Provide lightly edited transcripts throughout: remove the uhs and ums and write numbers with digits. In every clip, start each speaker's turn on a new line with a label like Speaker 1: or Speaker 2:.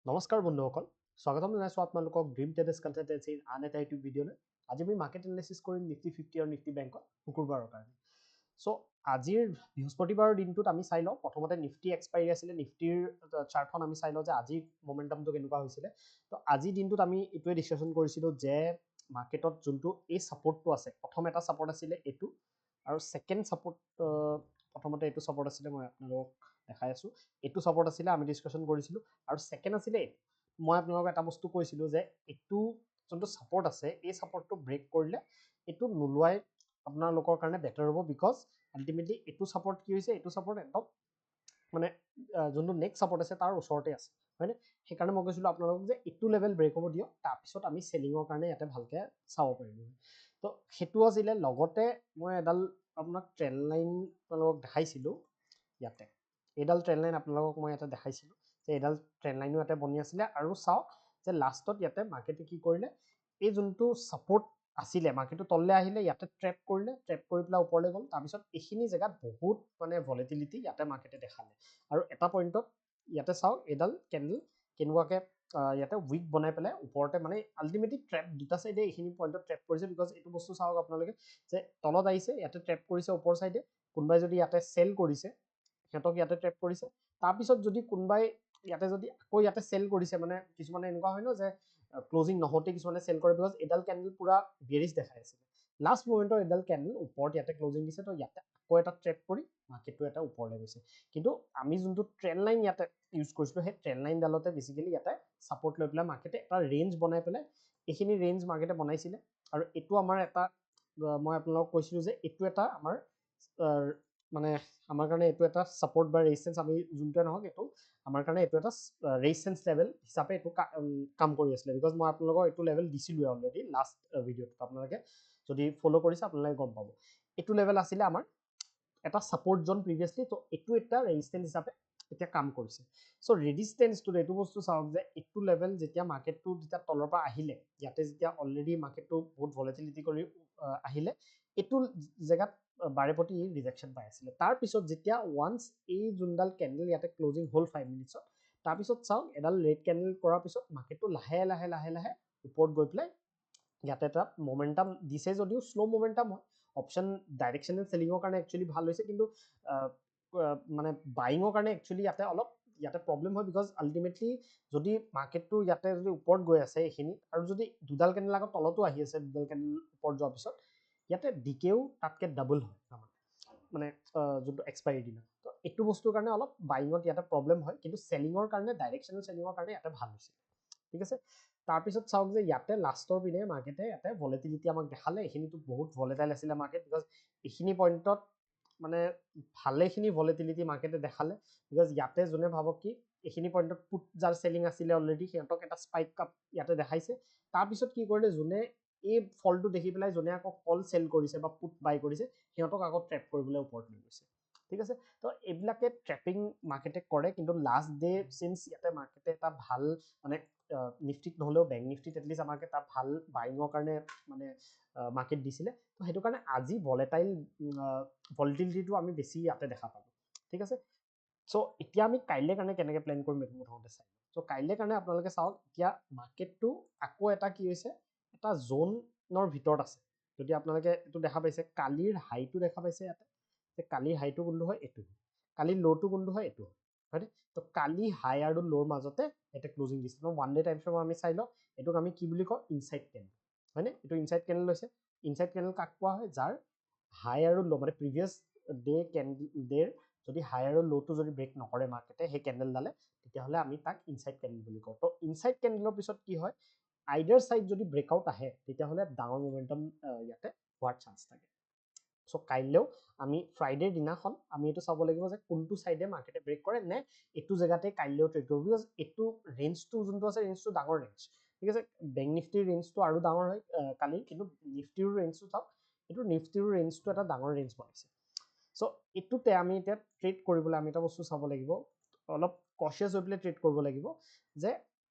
Speaker 1: নমস্কাৰ বন্ধুসকল, স্বাগতম জনাইছোঁ আপোনালোকক ড্ৰিম ট্ৰেডাৰ্ছ কনচালটেঞ্চিৰ আন এটা ইউটিউব ভিডিঅ'লৈ। আজি আমি মাৰ্কেট এনালাইচিছ কৰিম নিফটি 50 আৰু নিফটি বেংকত শুকুৰবাৰৰ কাৰণে। চ' আজিৰ বৃহস্পতিবাৰৰ দিনটোত আমি চাই লওঁ, প্ৰথমতে নিফটি এক্সপাইৰী আছিলে, নিফটিৰ চাৰ্টখন আমি চাই লওঁ যে আজিৰ মমেণ্টামটো কেনেকুৱা হৈছিলে। তো আজিৰ দিনটোত আমি এইটোৱে ডিছকাশ্যন কৰিছিলোঁ যে মাৰ্কেটত যোনটো এই ছাপৰ্টটো আছে, প্ৰথম এটা ছাপৰ্ট আছিলে এইটো, আৰু ছেকেণ্ড ছাপৰ্ট প্ৰথমতে এইটো ছাপৰ্ট আছিলে, মই আপোনালোকক দেখাই আছোঁ। এইটো ছাপৰ্ট আছিলে, আমি ডিছকাশ্যন কৰিছিলোঁ। আৰু ছেকেণ্ড আছিলে এইটো। মই আপোনালোকক এটা বস্তু কৈছিলোঁ যে এইটো যোনটো ছাপৰ্ট আছে, এই ছাপৰ্টটো ব্ৰেক কৰিলে এইটো নোলোৱাই আপোনালোকৰ কাৰণে বেটাৰ হ'ব, বিকজ আল্টিমেটলি এইটো ছাপৰ্ট কি হৈছে, এইটো ছাপৰ্ট একদম মানে যোনটো নেক্সট ছাপৰ্ট আছে তাৰ ওচৰতে আছে, হয়নে? সেইকাৰণে মই কৈছিলোঁ আপোনালোকক যে এইটো লেভেল ব্ৰেক হ'ব দিয়ক, তাৰপিছত আমি চেলিঙৰ কাৰণে ইয়াতে ভালকৈ চাব পাৰিম। তো সেইটো আছিলে। লগতে মই এডাল আপোনাক ট্ৰেণ্ড লাইন আপোনালোকক দেখাইছিলোঁ ইয়াতে। এইডাল ট্ৰেণ্ড লাইন আপোনালোকক মই ইয়াতে দেখাইছিলোঁ যে এইডাল ট্ৰেণ্ড লাইনো ইয়াতে বনি আছিলে। আৰু চাওক যে লাষ্টত ইয়াতে মাৰ্কেটে কি কৰিলে, এই যোনটো ছাপৰ্ট আছিলে, মাৰ্কেটটো তললৈ আহিলে, ইয়াতে ট্ৰেপ কৰিলে, ট্ৰেপ কৰি পেলাই ওপৰলৈ গ'ল। তাৰপিছত এইখিনি জেগাত বহুত মানে ভলেটিলিটি ইয়াতে মাৰ্কেটে দেখালে। আৰু এটা পইণ্টত ইয়াতে চাওক, এইডাল কেণ্ডেল কেনেকুৱাকৈ ইয়াতে উইক বনাই পেলাই ওপৰতে মানে আল্টিমেটলি ট্ৰেপ দুটা চাইডে এইখিনি পইণ্টত ট্ৰেপ কৰিছে। বিকজ এইটো বস্তু চাওক আপোনালোকে যে তলত আহিছে, ইয়াতে ট্ৰেপ কৰিছে ওপৰ চাইডে, কোনোবাই যদি ইয়াতে চেল কৰিছে সিহঁতক ইয়াতে ট্ৰেপ কৰিছে। তাৰপিছত যদি কোনোবাই ইয়াতে যদি আকৌ ইয়াতে চেল কৰিছে, মানে কিছুমানে এনেকুৱা হয় ন যে ক্লজিং নহওঁতে কিছুমানে চেল কৰে, বিকজ এইডাল কেণ্ডেল পুৰা বেৰিছ দেখাই আছিলে। লাষ্ট মমেণ্টৰ এইডাল কেণ্ডেল ওপৰত ইয়াতে ক্লজিং দিছে, তো ইয়াতে আকৌ এটা ট্ৰেপ কৰি মাৰ্কেটটো এটা ওপৰলৈ গৈছে। কিন্তু আমি যোনটো ট্ৰেণ্ড লাইন ইয়াতে ইউজ কৰিছিলোঁ, সেই ট্ৰেণ্ড লাইনডালতে বেছিকেলি ইয়াতে ছাপৰ্ট লৈ পেলাই মাৰ্কেটে এটা ৰেঞ্জ বনাই পেলাই এইখিনি ৰেঞ্জ মাৰ্কেটে বনাইছিলে। আৰু এইটো আমাৰ এটা, মই আপোনালোকক কৈছিলোঁ যে এইটো এটা আমাৰ মানে আমাৰ কাৰণে এইটো এটা ছাপৰ্ট বা ৰেজিষ্টেঞ্চ, আমি যোনটোৱে নহওক এইটো আমাৰ কাৰণে এইটো এটা ৰেজিষ্টেঞ্চ লেভেল হিচাপে এইটো কাম কৰি আছিলে। বিকজ মই আপোনালোকক এইটো লেভেল দিছিলোঁ অলৰেডি লাষ্ট ভিডিঅ'টোত, আপোনালোকে যদি ফ'ল' কৰিছে আপোনালোকে গম পাব। এইটো লেভেল আছিলে আমাৰ এটা ছাপৰ্ট জোন প্ৰিভিয়াছলি, তো এইটো এটা ৰেজিষ্টেঞ্চ হিচাপে এতিয়া কাম কৰিছে। চ' ৰেজিষ্টেঞ্চটো এইটো বস্তু চাওক যে এইটো লেভেল যেতিয়া মাৰ্কেটটো যেতিয়া তলৰ পৰা আহিলে, ইয়াতে যেতিয়া অলৰেডি মাৰ্কেটটো বহুত ভলেটিলিটি কৰি আহিলে, এইটো জেগাত বাৰেপতি ৰিজেকশ্যন পাই আছিলে। তাৰপিছত যেতিয়া ওৱান্স এই যোনডাল কেণ্ডেল ইয়াতে ক্লজিং হ'ল 5 মিনিটছত, তাৰপিছত চাওক এডাল ৰেড কেণ্ডেল কৰাৰ পিছত মাৰ্কেটটো লাহে লাহে লাহে লাহে ওপৰত গৈ পেলাই ইয়াতে এটা মমেণ্টাম দিছে, যদিও শ্ল' মমেণ্টাম হয়। অপশ্যন ডাইৰেকশ্যনেল চেলিঙৰ কাৰণে একচুৱেলি ভাল হৈছে, কিন্তু মানে বাইঙৰ কাৰণে একচুৱেলি ইয়াতে অলপ ইয়াতে প্ৰব্লেম হয়। বিকজ আল্টিমেটলি যদি মাৰ্কেটটো ইয়াতে যদি ওপৰত গৈ আছে এইখিনি, আৰু যদি দুডাল কেণ্ডেল আগত তলতো আহি আছে, দুডাল কেণ্ডেল ওপৰত যোৱাৰ পিছত ইয়াতে ডিকেও তাতকৈ ডাবল হয় তাৰমানে, মানে যোনটো এক্সপাইৰী দিনা। তো এইটো বস্তুৰ কাৰণে অলপ বাইঙত ইয়াতে প্ৰব্লেম হয়, কিন্তু চেলিঙৰ কাৰণে ডাইৰেকশ্যনেল চেলিঙৰ কাৰণে ইয়াতে ভাল হৈছে। ঠিক আছে। তাৰপিছত চাওক যে ইয়াতে লাষ্টৰ পিনে মাৰ্কেটে ইয়াতে ভলেটিলিটি আমাক দেখালে। এইখিনিতো বহুত ভলেটাইল আছিলে মাৰ্কেট, বিকজ এইখিনি পইণ্টত মানে ভালেখিনি ভলেটিলিটি মাৰ্কেটে দেখালে। বিকজ ইয়াতে যোনে ভাবক কি এইখিনি পইণ্টত পুট যাৰ চেলিং আছিলে অলৰেডি, সিহঁতক এটা স্পাইক কাপ ইয়াতে দেখাইছে। তাৰপিছত কি কৰিলে, যোনে এই ফলটো দেখি পেলাই যোনে আকৌ কল চেল কৰিছে বা পুট বাই কৰিছে, সিহঁতক আকৌ ট্ৰেপ কৰিবলৈ ওপৰত লৈ গৈছে। ঠিক আছে। তো এইবিলাকে ট্ৰেপিং মাৰ্কেটে কৰে, কিন্তু লাষ্ট ডে চিন্স ইয়াতে মাৰ্কেটে এটা ভাল মানে নিফটিত নহ'লেও বেংক নিফটিত এটলিষ্ট আমাক এটা ভাল বাইঙৰ কাৰণে মানে মাৰ্কেট দিছিলে। তো সেইটো কাৰণে আজি ভলেটিলিটিটো আমি বেছি ইয়াতে দেখা পালোঁ। ঠিক আছে। চ' এতিয়া আমি কাইলৈ কাৰণে কেনেকৈ প্লেন কৰিম এইটো প্ৰথমতে চাই। চ' কাইলৈ কাৰণে আপোনালোকে চাওক, এতিয়া মাৰ্কেটটো আকৌ এটা কি হৈছে, এটা জোনৰ ভিতৰত আছে। যদি আপোনালোকে এইটো দেখা পাইছে, কালিৰ হাইটো দেখা পাইছে ইয়াতে, যে কালিৰ হাইটো কোনটো হয়, এইটো। কালিৰ ল'টো কোনটো হয়, এইটো হয়নে? তো কালি হাই আৰু ল'ৰ মাজতে এটা ক্লজিং দিছে। তো ওৱান ডে টাইম ফ্ৰেম আমি চাই লওঁ, এইটোক আমি কি বুলি কওঁ, ইনচাইড কেণ্ডেল, হয়নে? এইটো ইনচাইড কেণ্ডেল লৈছে। ইনচাইড কেণ্ডেল কাক কোৱা হয়, যাৰ হাই আৰু ল' মানে প্ৰিভিয়াছ ডেৰ যদি হাই আৰু ল'টো যদি ব্ৰেক নকৰে মাৰ্কেটে সেই কেণ্ডেলডালে, তেতিয়াহ'লে আমি তাক ইনচাইড কেণ্ডেল বুলি কওঁ। তো ইনচাইড কেণ্ডেলৰ পিছত কি হয়, আইডাৰ চাইড যদি ব্ৰেকআউট আহে, তেতিয়াহ'লে ডাঙৰ মমেণ্টাম ইয়াতে হোৱাৰ চান্স থাকে। চ' কাইলৈও আমি ফ্ৰাইডেৰ দিনাখন আমি এইটো চাব লাগিব যে কোনটো চাইডে মাৰ্কেটে ব্ৰেক কৰে, নে এইটো জেগাতে কাইলৈও ট্ৰেড কৰিব। বিকজ এইটো ৰেঞ্জটো যোনটো আছে, ৰেঞ্জটো ডাঙৰ ৰেঞ্জ। ঠিক আছে। বেংক নিফটিৰ ৰেঞ্জটো আৰু ডাঙৰ হয় কালি, কিন্তু নিফটিৰ ৰেঞ্জটো চাওক, এইটো নিফটিৰ ৰেঞ্জটো এটা ডাঙৰ ৰেঞ্জ বনাইছে। চ' এইটোতে আমি এতিয়া ট্ৰেড কৰিবলৈ আমি এটা বস্তু চাব লাগিব, অলপ কচিয়াছ হৈ পেলাই ট্ৰেড কৰিব লাগিব। যে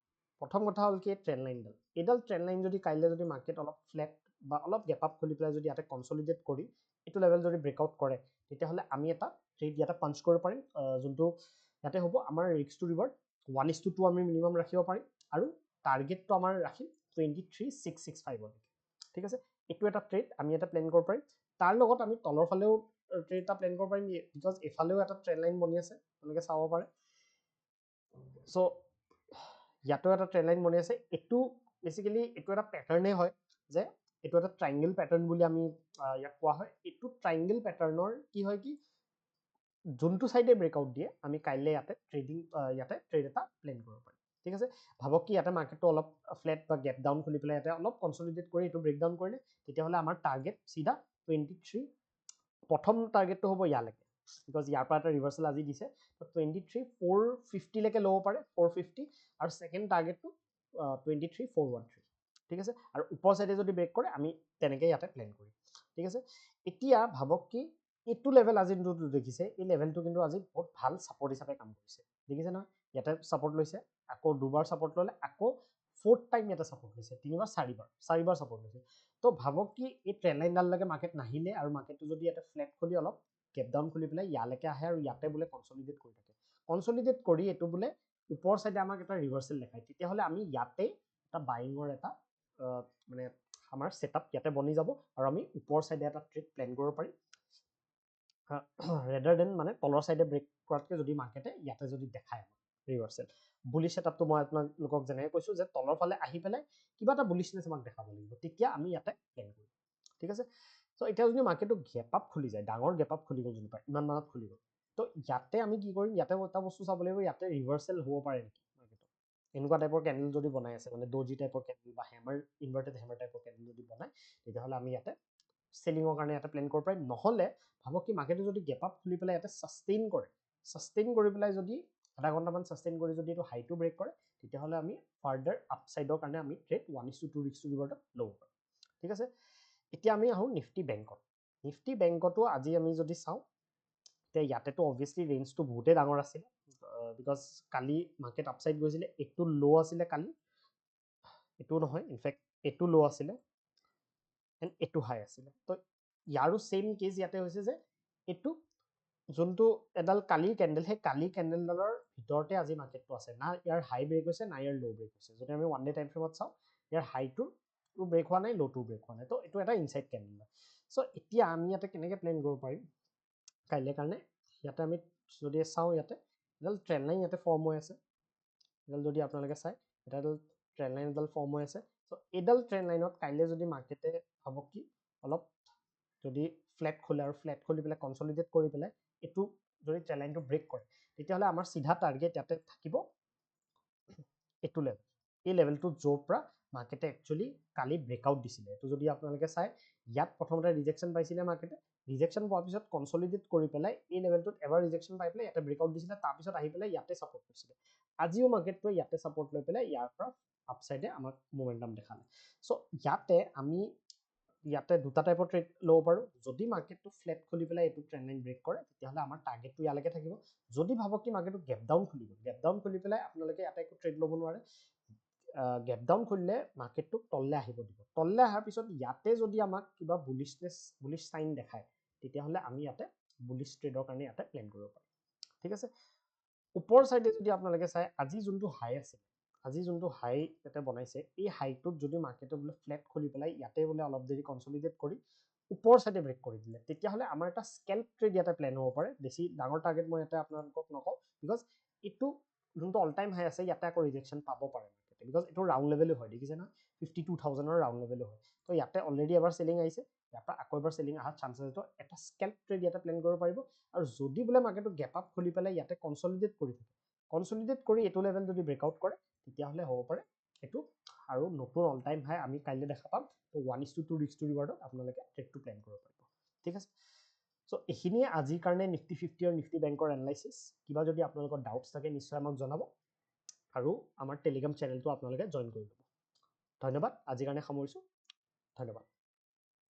Speaker 1: প্ৰথম কথা হ'ল কি, ট্ৰেণ্ড লাইনডাল, এইডাল ট্ৰেণ্ড লাইন যদি কাইলৈ যদি মাৰ্কেট অলপ ফ্লেট বা অলপ গেপ আপ খুলি পেলাই যদি ইয়াতে কনচলিডেট কৰি এইটো লেভেল যদি ব্ৰেকআউট কৰে, তেতিয়াহ'লে আমি এটা ট্ৰেড ইয়াতে পাঞ্চ কৰিব পাৰিম, যোনটো ইয়াতে হ'ব আমাৰ ৰিস্ক টু ৰিৱাৰ্ড 1:2 আমি মিনিমাম ৰাখিব পাৰিম আৰু টাৰ্গেটটো আমাৰ ৰাখিম 23,665 ঠিক আছে এইটো এটা ট্ৰেড আমি এটা প্লেন কৰিব পাৰিম তাৰ লগত আমি তলৰ ফালেও ট্ৰেড এটা প্লেন কৰিব পাৰিম বিকজ এফালেও এটা ট্ৰেড লাইন বনি আছে আপোনালোকে চাব পাৰে সো ইয়াতো এটা ট্ৰেড লাইন বনি আছে এইটো বেসিক্যালি এইটো এটা প্যাটাৰ্নে হয় যে এইটো এটা ট্ৰায়াঙ্গেল প্যাটাৰ্ন বুলি আমি ইয়াক কোৱা হয় এইটো ট্ৰায়াঙ্গেল প্যাটাৰ্নৰ কি হয় কি যোনটো সাইডে ব্ৰেকআউট দিয়ে আমি কাইলে ইয়াতে ট্ৰেডিং ইয়াতে ট্ৰেড এটা প্লেন কৰিব পাৰিম ঠিক আছে ভাবক কি ইয়াতে মাৰ্কেটটো অলপ ফ্লেট বা গ্যাপ ডাউন খুলি পেলাই ইয়াতে অলপ কনসলিডেট কৰি এইটো ব্ৰেক ডাউন কৰিলে তেতিয়া হলে আমাৰ টাৰ্গেট সিধা 23 প্ৰথম টাৰ্গেটটো হ'ব ইয়ালৈকে বিকজ ইয়াৰ পৰা এটা ৰিভাৰ্সেল আজি দিছে তো 23,450 লৈকে ল'ব পাৰে 450 আৰু সেকেন্ড টাৰ্গেটটো 23,413 ঠিক আছে আৰু ওপৰ সাইডে যদি ব্ৰেক কৰে আমি তেনেকৈ ইয়াতে প্লেন কৰিম ঠিক আছে এতিয়া ভাবক কি এইটো লেভেল আজি যোনটো দেখিছে এই লেভেলটো কিন্তু আজি বহুত ভাল সাপোৰ্ট হিচাপে কাম কৰিছে দেখিছে নহয় ইয়াতে সাপোৰ্ট লৈছে আকৌ দুবাৰ সাপোৰ্ট ললে আকৌ ফোৰ্থ টাইম ইয়াতে সাপোৰ্ট লৈছে তিনিবাৰ চাৰিবাৰ সাপোৰ্ট লৈছে তো ভাবক কি এই ট্ৰেন্ড লাইনডাললৈকে মাৰ্কেট নাহিলে আৰু মাৰ্কেটটো যদি ইয়াতে ফ্লেট খুলি অলপ গেপ ডাউন খুলি পেলাই ইয়ালৈকে আহে আৰু ইয়াতে বোলে কনসলিডেট কৰি থাকে কনসলিডেট কৰি এইটো বোলে ওপৰ সাইডে আমাক এটা ৰিভাৰ্সেল দেখায় তেতিয়া হলে আমি ইয়াতে এটা বাইঙৰ এটা মানে আমাৰ সেটআপ ইয়াতে বনি যাব আৰু আমি ওপৰ সাইডে এটা ট্ৰেড প্লেন কৰিব পাৰিম ৰেডাৰ দেন মানে তলৰ সাইডে ব্ৰেক কৰাতকে যদি মাৰ্কেটে ইয়াতে যদি দেখায় ৰিভাৰ্সেল বুলিশ সেটআপটো মই আপোনালোকক যেনেকৈ কৈছো যে তলৰ ফালে আহি পেলাই কিবা এটা বুলিশনেছ আমাক দেখাব লাগিব তেতিয়া আমি ইয়াতে প্লেন কৰিম ঠিক আছে সো এতিয়া যদি মাৰ্কেটটো গ্যাপ আপ খুলি যায় ডাঙৰ গ্যাপ আপ খুলি গ'ল যদি পায় ইমান মানত খুলি গ'ল তো ইয়াতে আমি কি কৰিম ইয়াতে এটা বস্তু চাব লাগিব ইয়াতে ৰিভাৰ্সেল হ'ব পাৰে নেকি মাৰ্কেটত এনেকুৱা টাইপৰ ক্যান্ডেল যদি বনাই আছে মানে ডজি টাইপৰ ক্যান্ডেল বা হেমাৰ ইনভাৰ্টেড হেমাৰ টাইপৰ ক্যান্ডেল যদি বনায় তেতিয়াহ'লে আমি ইয়াতে সেলিঙৰ কাৰণে এটা প্লেন কৰিব পাৰিম নহলে ভাবক কি মাৰ্কেটে যদি গ্যাপ আপ খুলি পেলাই ইয়াতে সাস্টেইন কৰি পেলাই যদি আধা ঘণ্টামান সাস্টেইন কৰি যদি এইটো হাইটো ব্ৰেক কৰে তেতিয়াহ'লে আমি ফাৰ্দাৰ আপসাইডৰ কাৰণে আমি ট্ৰেড 1:2 ৰিস্ক টু ৰিৱাৰ্ডত ল'ব পাৰিম ঠিক আছে এতিয়া আমি আহো নিফটি বেংকতো আজি আমি যদি চাওঁ তে ইয়াতেতো অবভিয়াসলি ৰেঞ্জটো বহুতে ডাঙৰ আছিল বিকজ কালি মাৰ্কেট আপসাইড গৈছিলে এইটো লো আছিলে কালি এইটো নহয় ইনফেক্ট এইটো লো আছিলে এণ্ড এইটো হাই আছিলে তো ইয়াৰো সেম কেছ ইয়াতে হৈছে যে এইটো যোনটো এডাল কালিৰ কেণ্ডেল সেই কালি কেণ্ডেলডালৰ ভিতৰতে আজি মাৰ্কেটটো আছে না ইয়াৰ হাই ব্ৰেক হৈছে না ইয়াৰ লো ব্ৰেক হৈছে যদি আমি ওৱান ডে টাইম ফ্ৰেমত চাওঁ ইয়াৰ হাইটো ব্ৰেক হোৱা নাই লোটো ব্ৰেক হোৱা নাই তো এইটো এটা ইনসাইড কেণ্ডেল সো এতিয়া আমি ইয়াতে কেনেকৈ প্লেন কৰিব পাৰিম কাইলৈ কাৰণে ইয়াতে আমি যদি চাওঁ ইয়াতে এডাল ট্ৰেন্ড লাইন ইয়াতে ফৰ্ম হৈ আছে এডাল যদি আপোনালোকে চাই এটা ট্ৰেন্ড লাইন এডাল ফৰ্ম হৈ আছে সো এডাল ট্ৰেন্ড লাইনত কাইলৈ যদি মাৰ্কেটে ভাবক কি অলপ যদি ফ্লেট খোলে আৰু ফ্লেট খুলি পেলাই কনসলিডেট কৰি পেলাই এইটো যদি ট্ৰেন্ড লাইনটো ব্ৰেক কৰে তেতিয়াহ'লে আমাৰ সিধা টাৰ্গেট ইয়াতে থাকিব এইটো লেভেল এই লেভেলটো য'ৰ পৰা মাৰ্কেটে একচুৱেলি কালি ব্ৰেকআউট দিছিলে এইটো যদি আপোনালোকে চাই ইয়াত প্ৰথমতে ৰিজেকশ্যন পাইছিলে মাৰ্কেটে ৰিজেকশ্যন পোৱাৰ পিছত কনসলিডেট কৰি পেলাই এই লেভেলটোত এবাৰ ৰিজেকশ্যন পাই পেলাই ইয়াতে ব্ৰেকআউট দিছিলে তাৰপিছত আহি পেলাই ইয়াতে সাপোৰ্ট কৰিছিলে আজিও মাৰ্কেটটোৱে ইয়াতে সাপোৰ্ট লৈ পেলাই ইয়াৰ পৰা আপসাইডে আমাক মোমেন্টাম দেখালে সো ইয়াতে আমি ইয়াতে দুটা টাইপৰ ট্ৰেড ল'ব পাৰো যদি মাৰ্কেটটো ফ্লেট খুলি পেলাই এইটো ট্ৰেন্ড লাইন ব্ৰেক কৰে তেতিয়াহ'লে আমাৰ টাৰ্গেটটো ইয়ালৈকে থাকিব যদি ভাবক কি মাৰ্কেটটো গ্যাপ ডাউন খুলি পেলাই আপোনালোকে ইয়াতে একো ট্ৰেড ল'ব নোৱাৰে গ্যাপ ডাউন খুলিলে মাৰ্কেটটো তললে আহিব দিব তললে অহাৰ পিছত ইয়াতে যদি আমাক কিবা বুলিশ সাইন দেখায় তেতিয়াহ'লে আমি ইয়াতে বুলিশ ট্ৰেডৰ কাৰণে ইয়াতে প্লেন কৰিব পাৰিম ঠিক আছে ওপৰ সাইডে যদি আপোনালোকে চাই আজি যোনটো হাই আছে আজি যোনটো হাই ইয়াতে বনাইছে এই হাইটোত যদি মাৰ্কেটে বোলে ফ্লেট খুলি পেলাই ইয়াতে বোলে অলপ দেৰি কনসলিডেট কৰি ওপৰ সাইডে ব্ৰেক কৰি দিলে তেতিয়াহ'লে আমাৰ এটা স্কেল্প ট্ৰেড ইয়াতে প্লেন হ'ব পাৰে বেছি ডাঙৰ টাৰ্গেট মই ইয়াতে আপোনালোকক নকওঁ বিকজ এইটো যোনটো অল টাইম হাই আছে ইয়াতে আকৌ ৰিজেকশ্যন পাব পাৰে মাৰ্কেটে বিকজ এইটো ৰাউণ্ড লেভেলো হয় দেখিছে না 52,000ৰ ৰাউণ্ড লেভেলো হয় তো ইয়াতে অলৰেডি এবাৰ চেলিং আহিছে ইয়াৰ পৰা আকৌ এবাৰ চেলিং অহাৰ চান্স আছে তো এটা স্কেল্প ট্ৰেড ইয়াতে প্লেন কৰিব পাৰিব আৰু যদি বোলে মাৰ্কেটটো গ্যাপ আপ খুলি পেলাই ইয়াতে কনসলিডেট কৰি এইটো লেভেল যদি ব্ৰেকআউট কৰে তেতিয়াহ'লে হ'ব পাৰে এইটো আৰু নতুন অল টাইম হাই আমি কাইলৈ দেখা পাম তো 1:2 ৰিস্ক টু ৰিৱাৰ্ডত আপোনালোকে ট্ৰেডটো প্লেন কৰিব পাৰিব ঠিক আছে সো এইখিনিয়ে আজিৰ কাৰণে নিফটি 50 আৰু নিফটি বেংকৰ এনালাইচিছ কিবা যদি আপোনালোকৰ ডাউটছ থাকে নিশ্চয় আমাক জনাব আৰু আমাৰ টেলিগ্ৰাম চেনেলটো আপোনালোকে জইন কৰি ল'ব ধন্যবাদ আজিৰ কাৰণে সামৰিছোঁ ধন্যবাদ